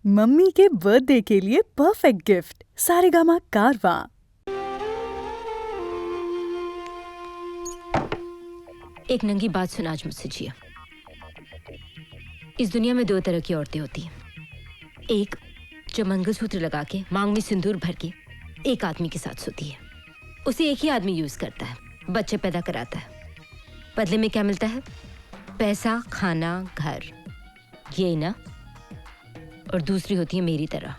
Mummy के birthday के लिए परफेक्ट गिफ्ट सारेगामा कारवां। एक नंगी बात सुन आज मुझसे जिया। इस दुनिया में दो तरह की औरतें होती हैं। एक जो मंगलसूत्र लगा के मांग में सिंदूर भर के एक आदमी के साथ सोती है। उसे एक ही आदमी यूज करता है, बच्चे पैदा कराता है। बदले में क्या मिलता है? पैसा, खाना, घर, ये ना। और दूसरी होती है मेरी तरह,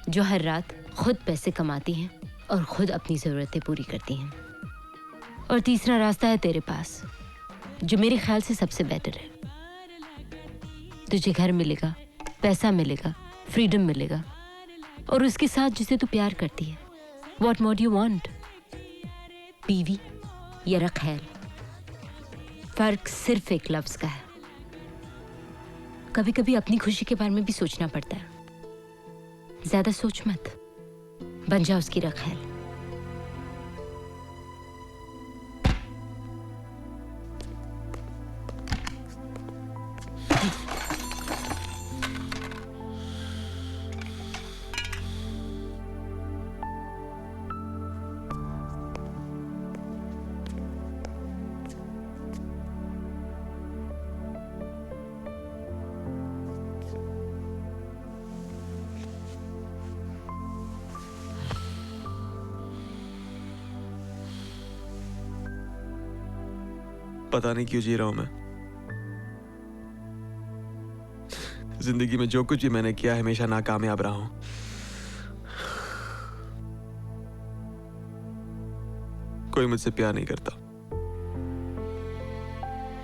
जो हर रात खुद पैसे कमाती हैं और खुद अपनी ज़रूरतें पूरी करती हैं। और तीसरा रास्ता है तेरे पास, जो मेरे ख्याल से सबसे बेटर है। तुझे घर मिलेगा, पैसा मिलेगा, फ्रीडम मिलेगा, और उसके साथ जिसे तू प्यार करती है। What more do you want? बीवी या रखैल? फर्क सिर्फ एक लफ्ज का है। कभी कभी अपनी खुशी के बारे में भी सोचना पड़ता है। ज्यादा सोच मत, बन जा उसकी रखैल। पता नहीं क्यों जी रहा हूं मैं। जिंदगी में जो कुछ भी मैंने किया हमेशा नाकामयाब रहा हूं। कोई मुझसे प्यार नहीं करता।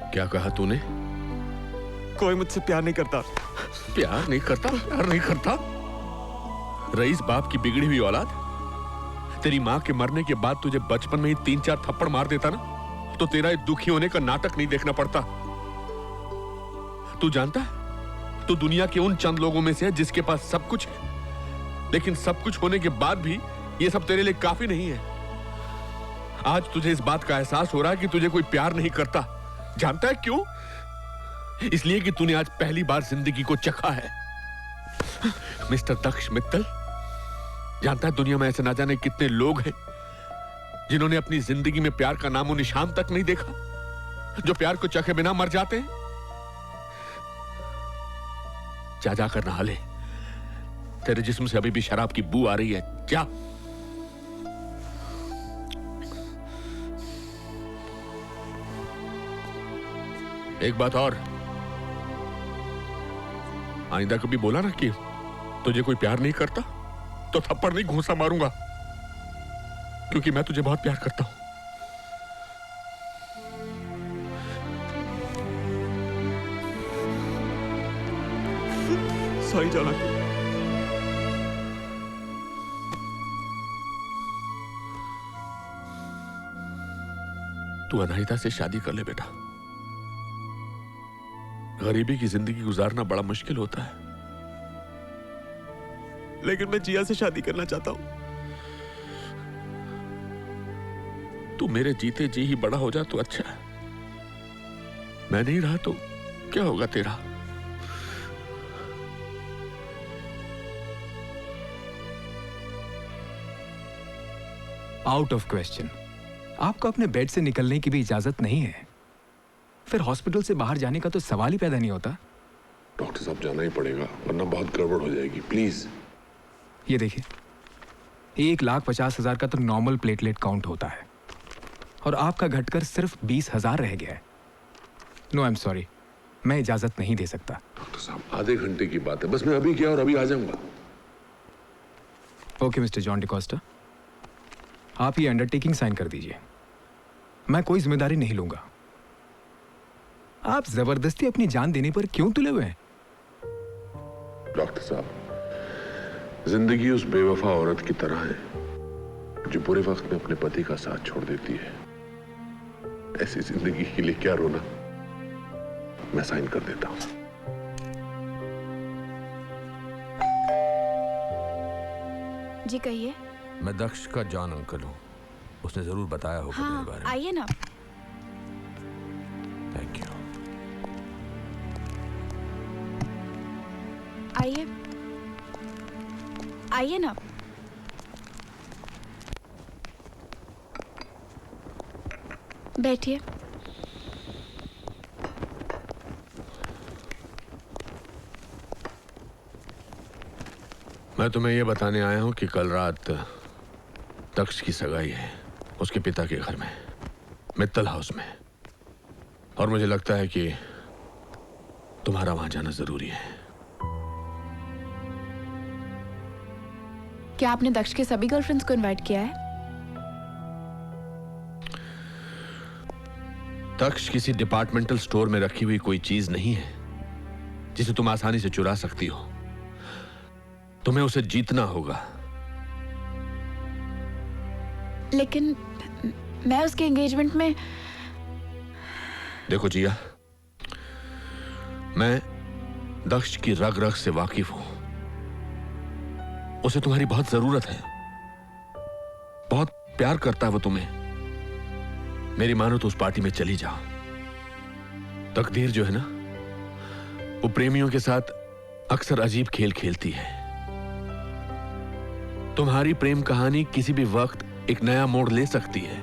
क्या कहा तूने? कोई मुझसे प्यार नहीं करता। प्यार नहीं करता? प्यार नहीं करता? रईस बाप की बिगड़ी हुई औलाद। तेरी मां के मरने के बाद तुझे बचपन में ही 3-4 थप्पड़ मार देता ना, तो तेरा ये दुखी होने का नाटक नहीं देखना पड़ता। तू जानता है, तू दुनिया के उन चंद लोगों में से है जिसके पास सब कुछ है, लेकिन सब कुछ होने के बाद भी ये सब तेरे लिए काफी नहीं है। आज तुझे इस बात का एहसास हो रहा है कि तुझे कोई प्यार नहीं करता। जानता है क्यों? इसलिए कि तूने आज पहली बार जिंदगी को चखा है। मिस्टर दक्ष मित्तल, जानता है दुनिया में ऐसे ना जाने कितने लोग हैं जिन्होंने अपनी जिंदगी में प्यार का नामो निशान तक नहीं देखा, जो प्यार को चखे बिना मर जाते हैं। जा जाकर नहा ले, तेरे जिस्म से अभी भी शराब की बू आ रही है। जा। एक बात और, आइंदा कभी बोला ना कि तुझे कोई प्यार नहीं करता तो थप्पड़ नहीं घूंसा मारूंगा, क्योंकि मैं तुझे बहुत प्यार करता हूं। सॉरी जाना। तू अनाहिता से शादी कर ले बेटा। गरीबी की जिंदगी गुजारना बड़ा मुश्किल होता है। लेकिन मैं जिया से शादी करना चाहता हूं। तू मेरे जीते जी ही बड़ा हो जा तो अच्छा है। मैं नहीं रहा तो क्या होगा तेरा? Out of question. आपको अपने बेड से निकलने की भी इजाजत नहीं है, फिर हॉस्पिटल से बाहर जाने का तो सवाल ही पैदा नहीं होता। डॉक्टर साहब, जाना ही पड़ेगा वरना बहुत गड़बड़ हो जाएगी, प्लीज। ये देखिए, 1,50,000 का तो नॉर्मल प्लेटलेट काउंट होता है और आपका घटकर सिर्फ 20,000 रह गया है। नो, आई एम सॉरी, मैं इजाजत नहीं दे सकता। डॉक्टर साहब, आधे घंटे की बात है, बस मैं अभी गया और अभी आ जाऊंगा। ओके मिस्टर जॉन डिकोस्टा, आप ये अंडरटेकिंग साइन कर दीजिए। मैं कोई जिम्मेदारी नहीं लूंगा। आप जबरदस्ती अपनी जान देने पर क्यों तुले हुए हैं? डॉक्टर साहब, जिंदगी उस बेवफा औरत की तरह है जो बुरे वक्त में अपने पति का साथ छोड़ देती है। ऐसी जिंदगी के लिए क्या रोना। मैं साइन कर देता हूं। जी कहिए। मैं दक्ष का जॉन अंकल हूँ। उसने जरूर बताया होगा मेरे बारे में। आइए ना। Thank you. आइए आइए ना। बैठिए। मैं तुम्हें यह बताने आया हूं कि कल रात दक्ष की सगाई है उसके पिता के घर में, मित्तल हाउस में, और मुझे लगता है कि तुम्हारा वहां जाना जरूरी है। क्या आपने दक्ष के सभी गर्लफ्रेंड्स को इनवाइट किया है? दक्ष किसी डिपार्टमेंटल स्टोर में रखी हुई कोई चीज नहीं है जिसे तुम आसानी से चुरा सकती हो। तुम्हें उसे जीतना होगा। लेकिन मैं उसके एंगेजमेंट में। देखो जिया, मैं दक्ष की रग रग से वाकिफ हूं। उसे तुम्हारी बहुत जरूरत है, बहुत प्यार करता है वो तुम्हें। मेरी मानो तो उस पार्टी में चली जाओ। तकदीर जो है ना, वो प्रेमियों के साथ अक्सर अजीब खेल खेलती है। तुम्हारी प्रेम कहानी किसी भी वक्त एक नया मोड़ ले सकती है।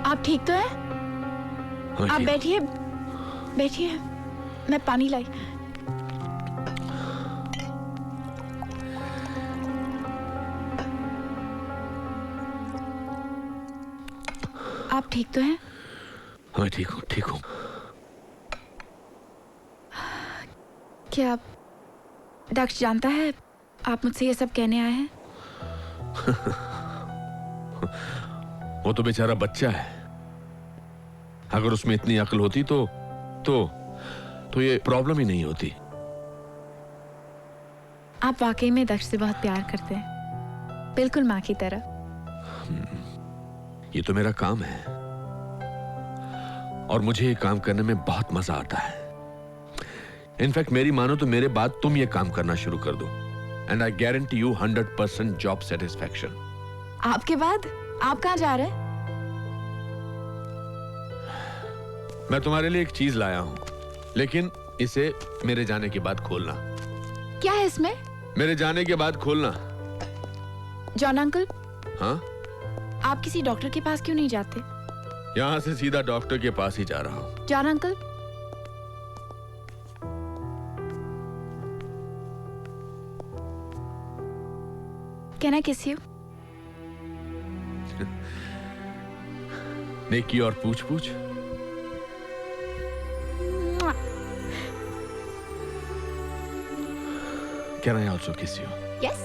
आप ठीक तो हैं? आप ठीक। बैठिए बैठिए, मैं पानी लाई। आप ठीक तो हैं? मैं ठीक हूं, ठीक हूं। क्या दक्ष जानता है आप मुझसे ये सब कहने आए हैं? वो तो बेचारा बच्चा है। अगर उसमें इतनी अक्ल होती तो ये प्रॉब्लम ही नहीं होती। आप वाकई में दक्ष से बहुत प्यार करते हैं, बिल्कुल माँ की तरह। ये तो मेरा काम है और मुझे ये काम करने में बहुत मजा आता है। इनफैक्ट मेरी मानो तो मेरे बाद तुम ये काम करना शुरू कर दो and I guarantee you 100% job satisfaction. आपके बाद आप कहाँ जा रहे हैं? मैं तुम्हारे लिए एक चीज लाया हूं, लेकिन इसे मेरे जाने के बाद खोलना। क्या है इसमें? मेरे जाने के बाद खोलना। जॉन अंकल, हाँ, आप किसी डॉक्टर के पास क्यों नहीं जाते? यहां से सीधा डॉक्टर के पास ही जा रहा हूं। जॉन अंकल, कैन आई किस यू? नेकी और पूछ पूछ। Can I also kiss you? Yes.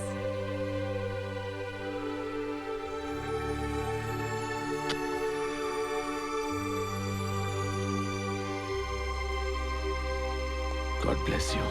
God bless you.